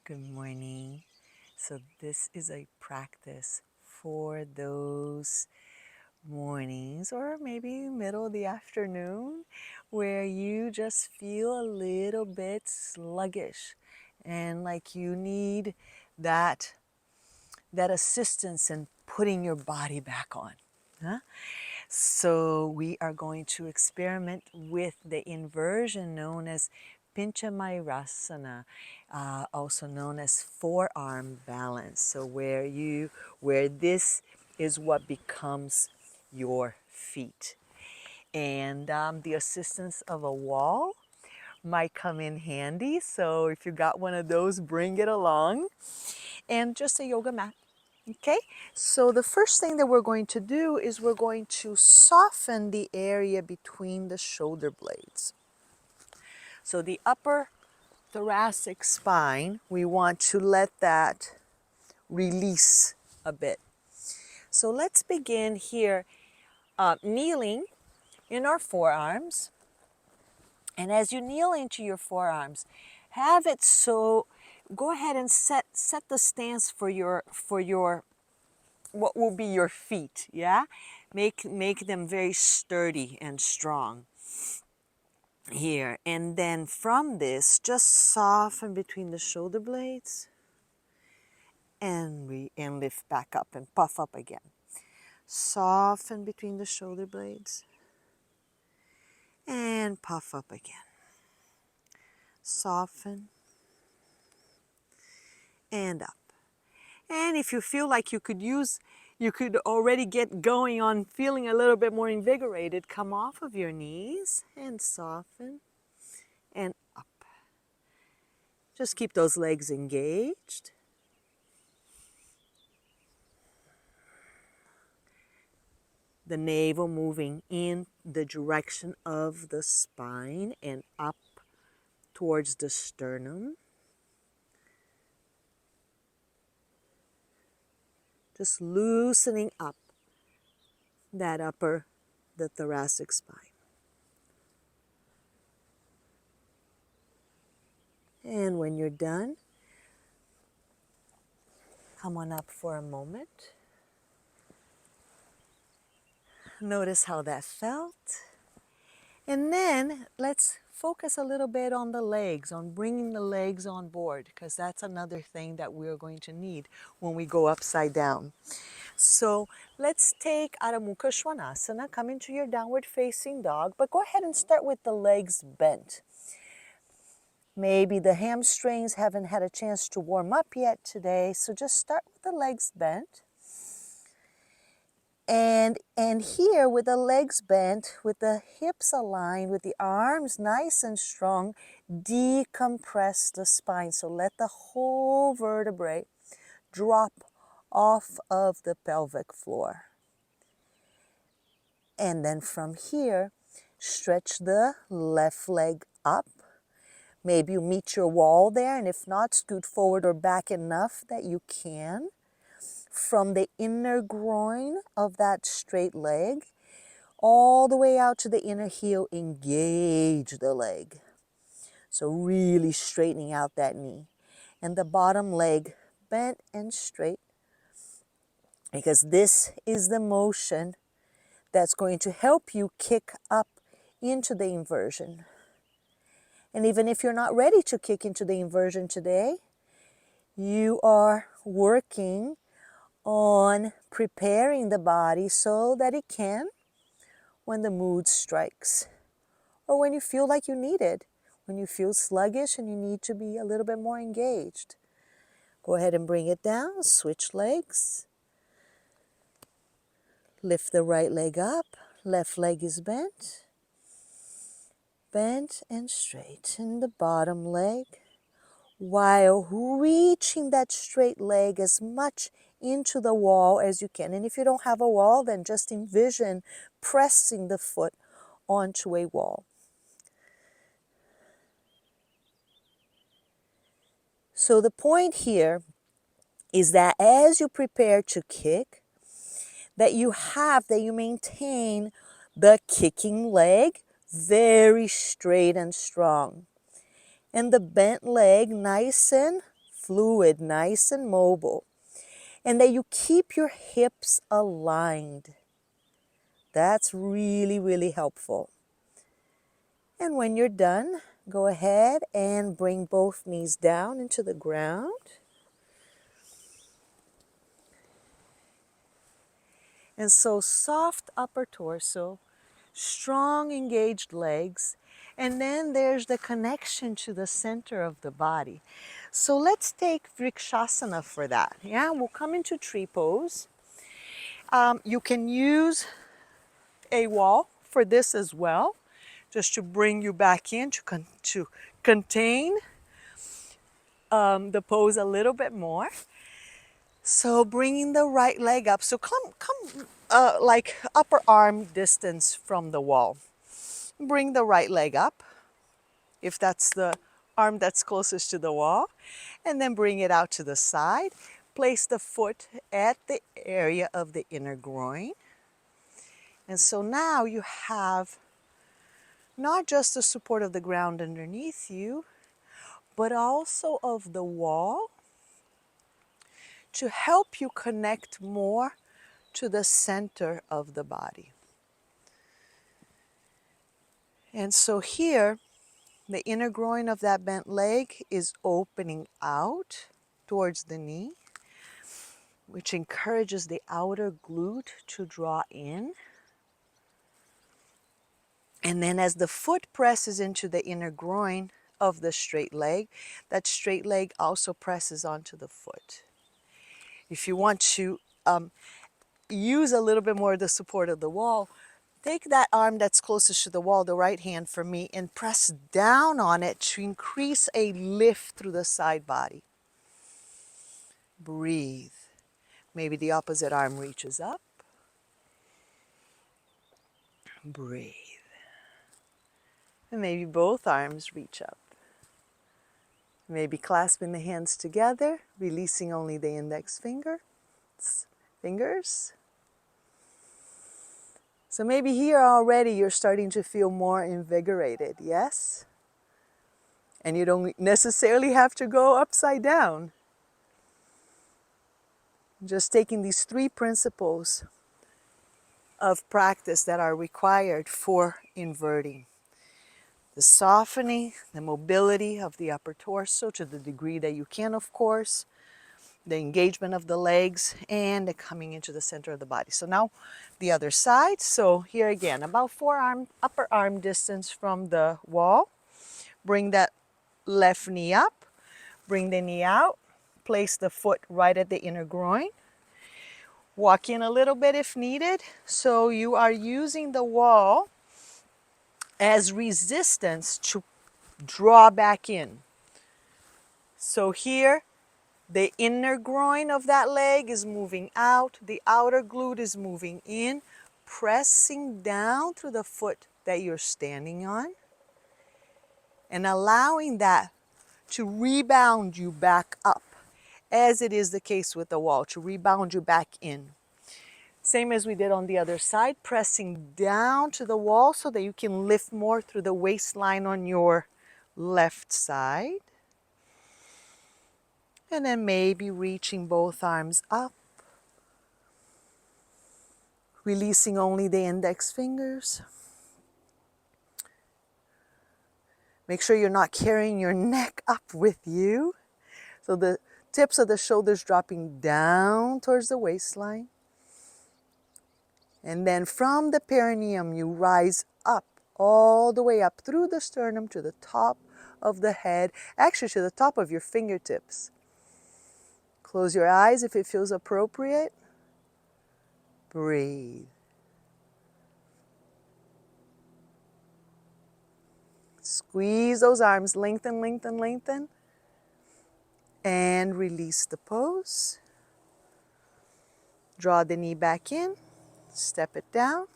Good morning. So, this is a practice for those mornings or maybe middle of the afternoon where you just feel a little bit sluggish and like you need that assistance in putting your body back on. Huh? So we are going to experiment with the inversion known as Pincha Mayurasana, also known as forearm balance. So where this is what becomes your feet. And the assistance of a wall might come in handy. So if you got one of those, bring it along. And just a yoga mat. Okay, so the first thing that we're going to do is we're going to soften the area between the shoulder blades. So the upper thoracic spine, we want to let that release a bit. So let's begin here kneeling in our forearms. And as you kneel into your forearms, have it so, go ahead and set the stance for your what will be your feet, yeah? Make them very sturdy and strong here. And then from this, just soften between the shoulder blades and lift back up and puff up again. Soften between the shoulder blades and puff up again. Soften and up. And if you feel like you could already get going on feeling a little bit more invigorated, come off of your knees and soften and up. Just keep those legs engaged. The navel moving in the direction of the spine and up towards the sternum. Just loosening up the thoracic spine. And when you're done, come on up for a moment. Notice how that felt. And then let's focus a little bit on the legs, on bringing the legs on board, because that's another thing that we're going to need when we go upside down. So let's take Adho Mukha Svanasana, come into your downward facing dog, but go ahead and start with the legs bent. Maybe the hamstrings haven't had a chance to warm up yet today, so just start with the legs bent. And here with the legs bent, with the hips aligned, with the arms nice and strong, decompress the spine. So let the whole vertebrae drop off of the pelvic floor. And then from here, stretch the left leg up. Maybe you meet your wall there, and if not, scoot forward or back enough that you can. From the inner groin of that straight leg, all the way out to the inner heel, engage the leg. So really straightening out that knee. And the bottom leg bent and straight, because this is the motion that's going to help you kick up into the inversion. And even if you're not ready to kick into the inversion today, you are working on preparing the body so that it can when the mood strikes, or when you feel like you need it, when you feel sluggish and you need to be a little bit more engaged. Go ahead and bring it down, switch legs. Lift the right leg up, left leg is bent. Bent and straighten the bottom leg while reaching that straight leg as much into the wall as you can. And if you don't have a wall, then just envision pressing the foot onto a wall. So the point here is that as you prepare to kick, that you maintain the kicking leg very straight and strong. And the bent leg nice and fluid, nice and mobile, and that you keep your hips aligned. That's really, really helpful. And when you're done, go ahead and bring both knees down into the ground. And so soft upper torso, strong engaged legs, and then there's the connection to the center of the body. So let's take Vrikshasana for that. Yeah, we'll come into tree pose. You can use a wall for this as well, just to bring you back in, to contain the pose a little bit more. So bringing the right leg up. So come like upper arm distance from the wall. Bring the right leg up, if that's the arm that's closest to the wall, and then bring it out to the side. Place the foot at the area of the inner groin. And so now you have not just the support of the ground underneath you, but also of the wall to help you connect more to the center of the body. And so here, the inner groin of that bent leg is opening out towards the knee, which encourages the outer glute to draw in. And then as the foot presses into the inner groin of the straight leg, that straight leg also presses onto the foot. If you want to use a little bit more of the support of the wall, take that arm that's closest to the wall, the right hand for me, and press down on it to increase a lift through the side body. Breathe. Maybe the opposite arm reaches up. Breathe. And maybe both arms reach up. Maybe clasping the hands together, releasing only the index fingers. So maybe here already you're starting to feel more invigorated, yes? And you don't necessarily have to go upside down. Just taking these 3 principles of practice that are required for inverting. The softening, the mobility of the upper torso to the degree that you can, of course, the engagement of the legs, and the coming into the center of the body. So now the other side. So here again, about upper arm distance from the wall. Bring that left knee up, bring the knee out, place the foot right at the inner groin. Walk in a little bit if needed. So you are using the wall as resistance to draw back in. So here, the inner groin of that leg is moving out, the outer glute is moving in, pressing down through the foot that you're standing on, and allowing that to rebound you back up, as it is the case with the wall, to rebound you back in. Same as we did on the other side, pressing down to the wall so that you can lift more through the waistline on your left side. And then maybe reaching both arms up, releasing only the index fingers. Make sure you're not carrying your neck up with you. So the tips of the shoulders dropping down towards the waistline. And then from the perineum, you rise up, all the way up through the sternum to the top of the head, actually to the top of your fingertips. Close your eyes if it feels appropriate. Breathe. Squeeze those arms, lengthen, lengthen, lengthen. And release the pose. Draw the knee back in, step it down.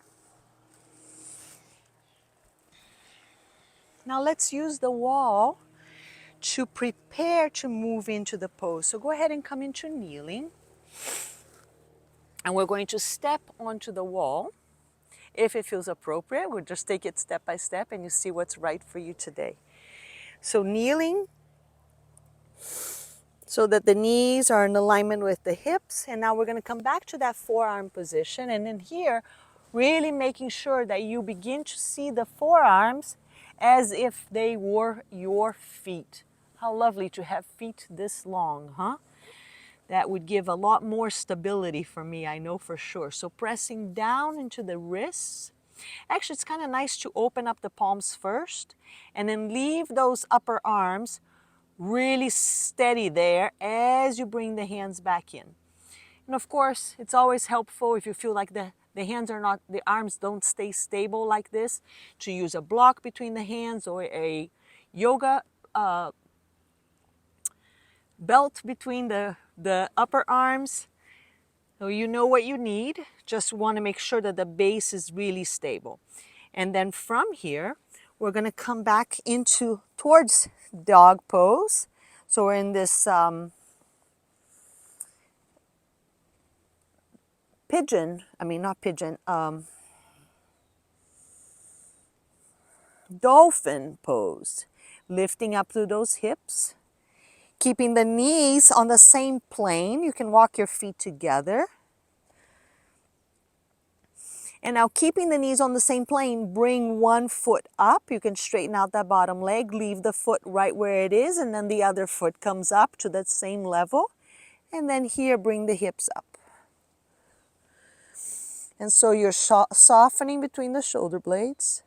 Now let's use the wall to prepare to move into the pose. So go ahead and come into kneeling. And we're going to step onto the wall. If it feels appropriate, we'll just take it step by step and you see what's right for you today. So kneeling, so that the knees are in alignment with the hips. And now we're going to come back to that forearm position. And in here, really making sure that you begin to see the forearms as if they were your feet. How lovely to have feet this long, huh? That would give a lot more stability for me, I know for sure. So pressing down into the wrists. Actually, it's kind of nice to open up the palms first and then leave those upper arms really steady there as you bring the hands back in. And of course, it's always helpful if you feel like the hands are not, the arms don't stay stable like this, to use a block between the hands or a yoga belt between the upper arms. So you know what you need. Just want to make sure that the base is really stable. And then from here, we're going to come back into towards dog pose. So we're in this dolphin pose. Lifting up through those hips, keeping the knees on the same plane. You can walk your feet together. And now keeping the knees on the same plane, bring one foot up. You can straighten out that bottom leg, leave the foot right where it is, and then the other foot comes up to that same level. And then here, bring the hips up. And so you're softening between the shoulder blades,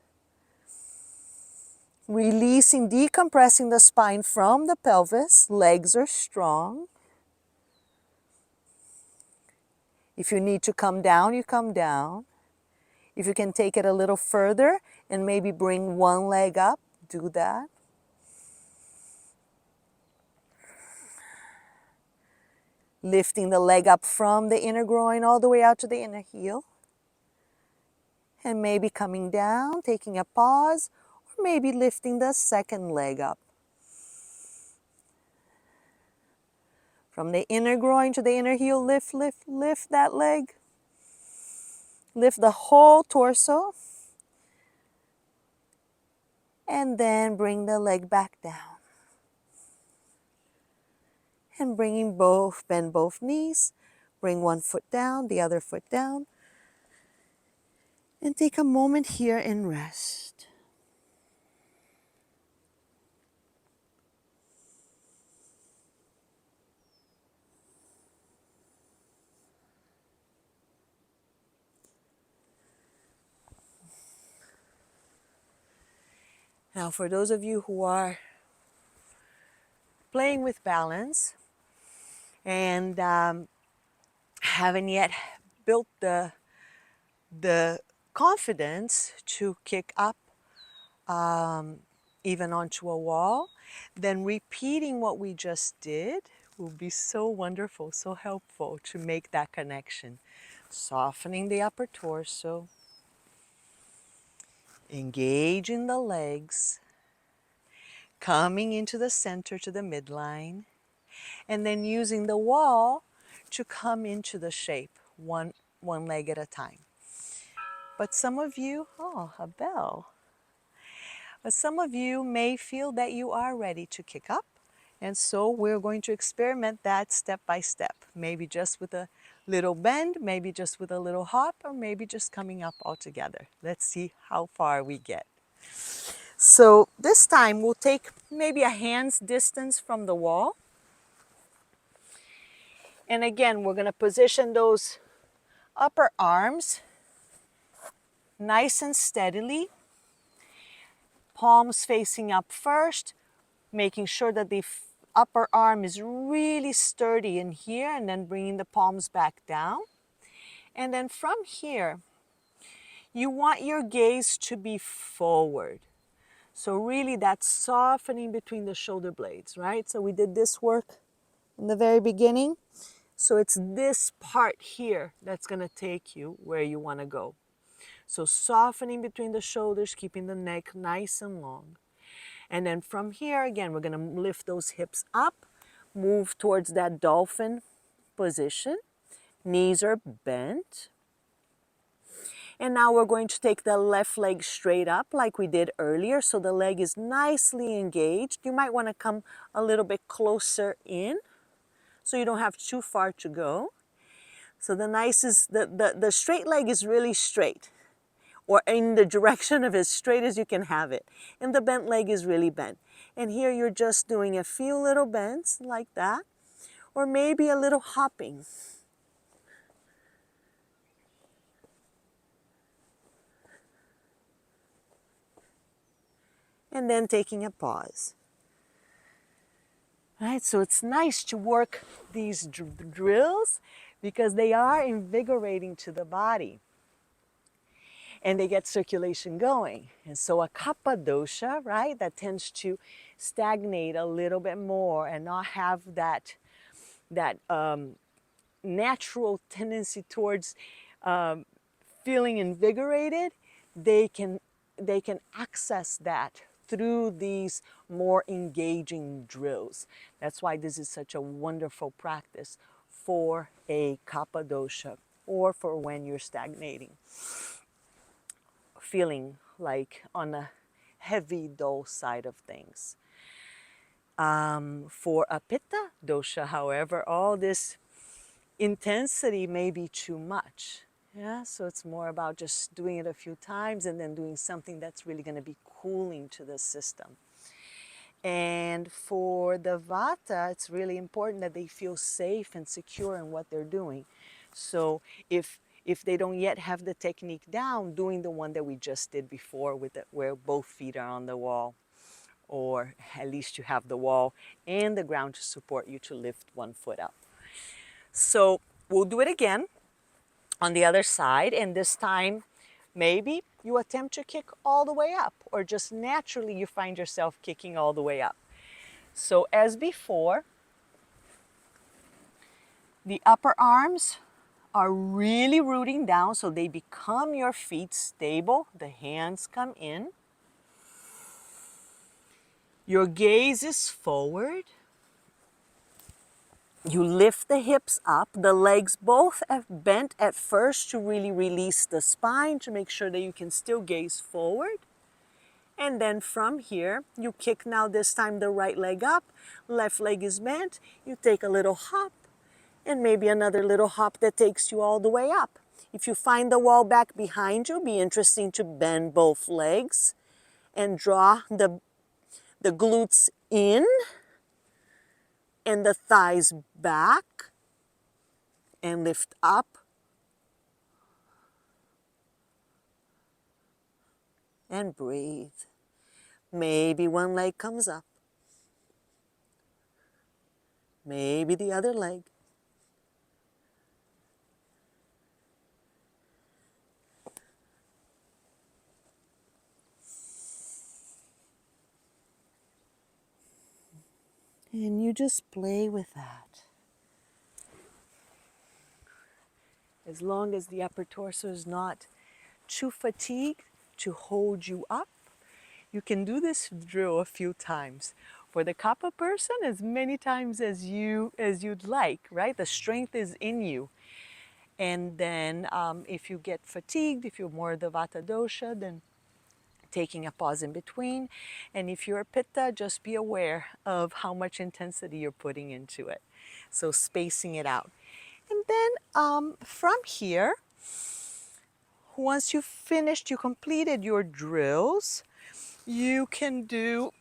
releasing, decompressing the spine from the pelvis. Legs are strong. If you need to come down, you come down. If you can take it a little further and maybe bring one leg up, do that. Lifting the leg up from the inner groin all the way out to the inner heel. And maybe coming down, taking a pause, or maybe lifting the second leg up. From the inner groin to the inner heel, lift, lift, lift that leg. Lift the whole torso. And then bring the leg back down. And bend both knees. Bring one foot down, the other foot down. And take a moment here and rest. Now, for those of you who are playing with balance and haven't yet built the confidence to kick up even onto a wall, then repeating what we just did will be so wonderful, so helpful to make that connection. Softening the upper torso, engaging the legs, coming into the center to the midline, and then using the wall to come into the shape, one leg at a time. But some of you, a bell. But some of you may feel that you are ready to kick up. And so we're going to experiment that step by step. Maybe just with a little bend, maybe just with a little hop, or maybe just coming up altogether. Let's see how far we get. So this time we'll take maybe a hand's distance from the wall. And again, we're going to position those upper arms nice and steadily. Palms facing up first, making sure that the upper arm is really sturdy in here, and then bringing the palms back down. And then from here, you want your gaze to be forward. So really that's softening between the shoulder blades, right? So we did this work in the very beginning. So it's this part here that's going to take you where you want to go. So softening between the shoulders, keeping the neck nice and long. And then from here, again, we're going to lift those hips up, move towards that dolphin position. Knees are bent. And now we're going to take the left leg straight up like we did earlier. So the leg is nicely engaged. You might want to come a little bit closer in. so you don't have too far to go. So the nice is the straight leg is really straight, or in the direction of as straight as you can have it. And the bent leg is really bent. And here you're just doing a few little bends like that, or maybe a little hopping. And then taking a pause. Right, so it's nice to work these drills because they are invigorating to the body and they get circulation going. And so a Kapha dosha, right, that tends to stagnate a little bit more and not have that natural tendency towards feeling invigorated, they can access that through these more engaging drills. That's why this is such a wonderful practice for a Kapha dosha or for when you're stagnating, feeling like on a heavy, dull side of things. For a Pitta dosha, however, all this intensity may be too much. Yeah, so it's more about just doing it a few times and then doing something that's really going to be cooling to the system. And for the Vata, it's really important that they feel safe and secure in what they're doing. So if they don't yet have the technique down, doing the one that we just did before with where both feet are on the wall, or at least you have the wall and the ground to support you to lift one foot up. So we'll do it again on the other side, and this time maybe you attempt to kick all the way up, or just naturally you find yourself kicking all the way up. So as before, the upper arms are really rooting down so they become your feet stable. The hands come in. Your gaze is forward. You lift the hips up, the legs both bent at first to really release the spine to make sure that you can still gaze forward. And then from here, you kick now this time the right leg up, left leg is bent, you take a little hop, and maybe another little hop that takes you all the way up. If you find the wall back behind you, be interesting to bend both legs and draw the glutes in and the thighs back and lift up. And breathe. Maybe one leg comes up. Maybe the other leg. And you just play with that. As long as the upper torso is not too fatigued to hold you up, you can do this drill a few times. For the Kapha person, as many times as you'd like, right? The strength is in you. And then if you get fatigued, if you're more the Vata dosha, then taking a pause in between. And if you're a Pitta, just be aware of how much intensity you're putting into it. So spacing it out. And then from here, once you've finished, you completed your drills, you can do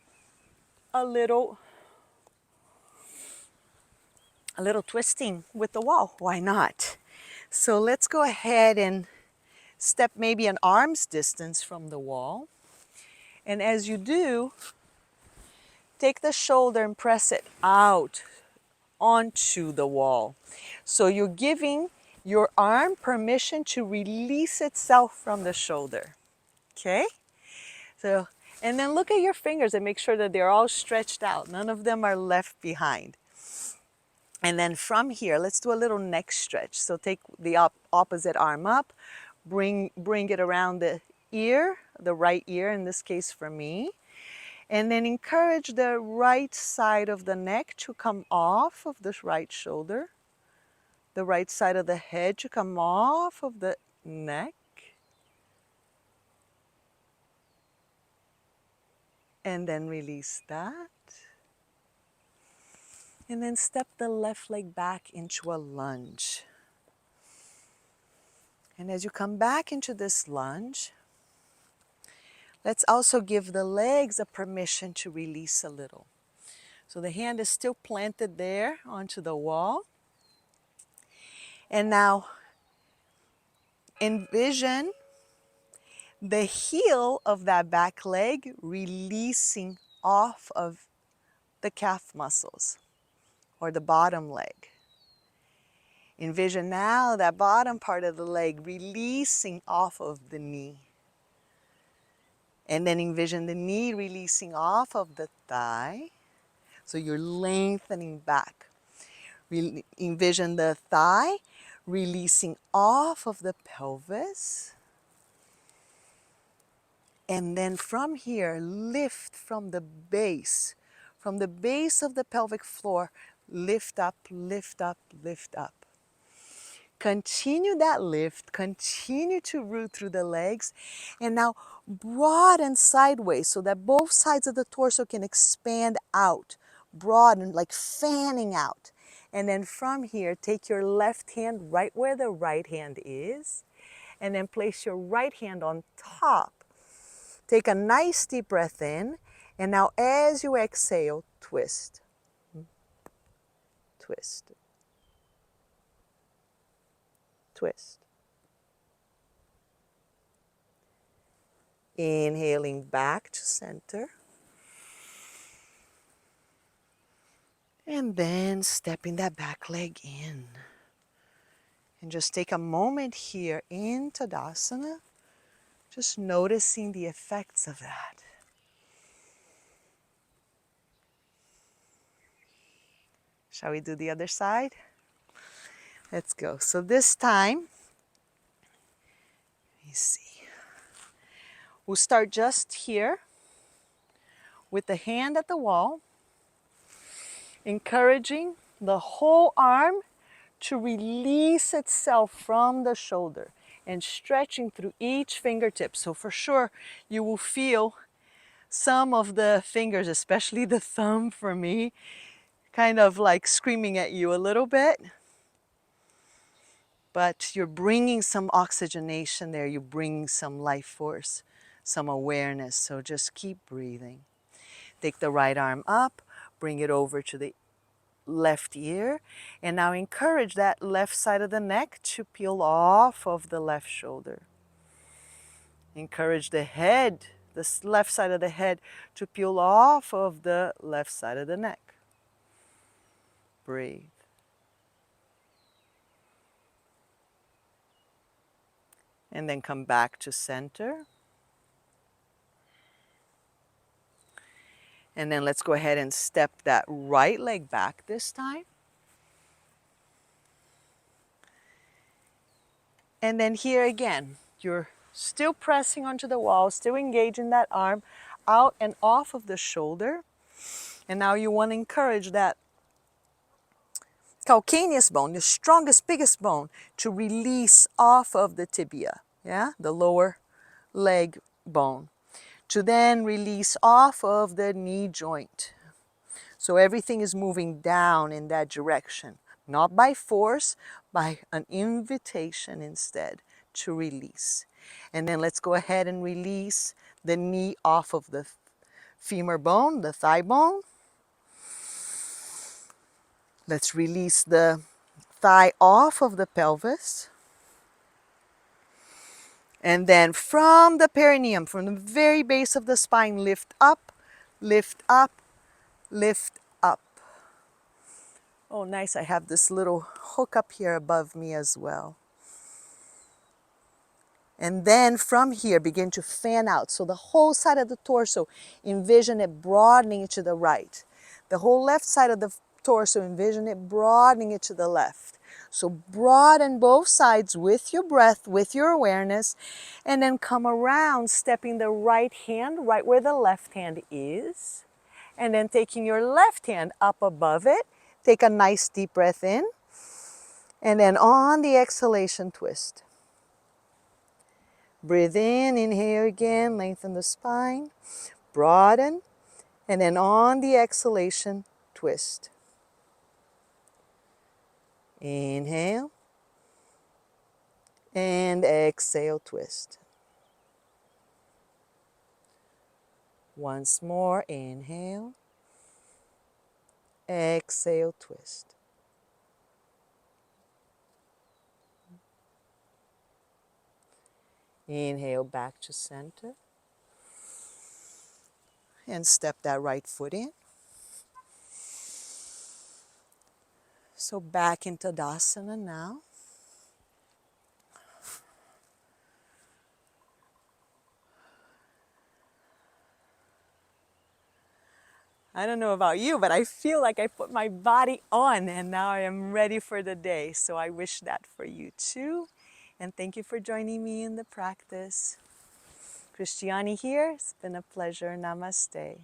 a little twisting with the wall. Why not? So let's go ahead and step maybe an arm's distance from the wall. And as you do, take the shoulder and press it out onto the wall. So you're giving your arm permission to release itself from the shoulder. Okay? So, and then look at your fingers and make sure that they're all stretched out. None of them are left behind. And then from here, let's do a little neck stretch. So take the opposite arm up, bring it around the ear, the right ear in this case for me. And then encourage the right side of the neck to come off of the right shoulder. The right side of the head to come off of the neck. And then release that. And then step the left leg back into a lunge. And as you come back into this lunge, let's also give the legs a permission to release a little. So the hand is still planted there onto the wall. And now envision the heel of that back leg releasing off of the calf muscles or the bottom leg. Envision now that bottom part of the leg releasing off of the knee. And then envision the knee releasing off of the thigh. So you're lengthening back. Envision the thigh releasing off of the pelvis. And then from here, lift from the base of the pelvic floor, lift up, lift up, lift up. Continue that lift, continue to root through the legs, and now broaden sideways so that both sides of the torso can expand out, broaden, like fanning out. And then from here, take your left hand right where the right hand is, and then place your right hand on top. Take a nice deep breath in, and now as you exhale, twist, twist, twist. Inhaling back to center. And then stepping that back leg in. And just take a moment here in Tadasana, just noticing the effects of that. Shall we do the other side? Let's go. So this time, let me see. We'll start just here with the hand at the wall, encouraging the whole arm to release itself from the shoulder and stretching through each fingertip. So for sure, you will feel some of the fingers, especially the thumb for me, kind of like screaming at you a little bit. But you're bringing some oxygenation there, you're bringing some life force, some awareness. So just keep breathing. Take the right arm up, bring it over to the left ear, and now encourage that left side of the neck to peel off of the left shoulder. Encourage the head, the left side of the head, to peel off of the left side of the neck. Breathe. And then come back to center. And then let's go ahead and step that right leg back this time. And then here again, you're still pressing onto the wall, still engaging that arm out and off of the shoulder. And now you want to encourage that calcaneus bone, the strongest, biggest bone, to release off of the tibia, yeah, the lower leg bone, to then release off of the knee joint. So everything is moving down in that direction, not by force, by an invitation instead to release. And then let's go ahead and release the knee off of the femur bone, the thigh bone. Let's release the thigh off of the pelvis. And then from the perineum, from the very base of the spine, lift up, lift up, lift up. Oh, nice. I have this little hook up here above me as well. And then from here, begin to fan out. So the whole side of the torso, envision it broadening to the right. The whole left side of the torso, envision it broadening it to the left. So broaden both sides with your breath, with your awareness, and then come around, stepping the right hand right where the left hand is. And then taking your left hand up above it. Take a nice deep breath in. And then on the exhalation, twist. Breathe in, inhale again, lengthen the spine, broaden, and then on the exhalation, twist. Inhale. And exhale, twist. Once more, inhale. Exhale, twist. Inhale back to center. And step that right foot in. So back into Tadasana now. I don't know about you, but I feel like I put my body on and now I am ready for the day. So I wish that for you too. And thank you for joining me in the practice. Christiane here. It's been a pleasure. Namaste.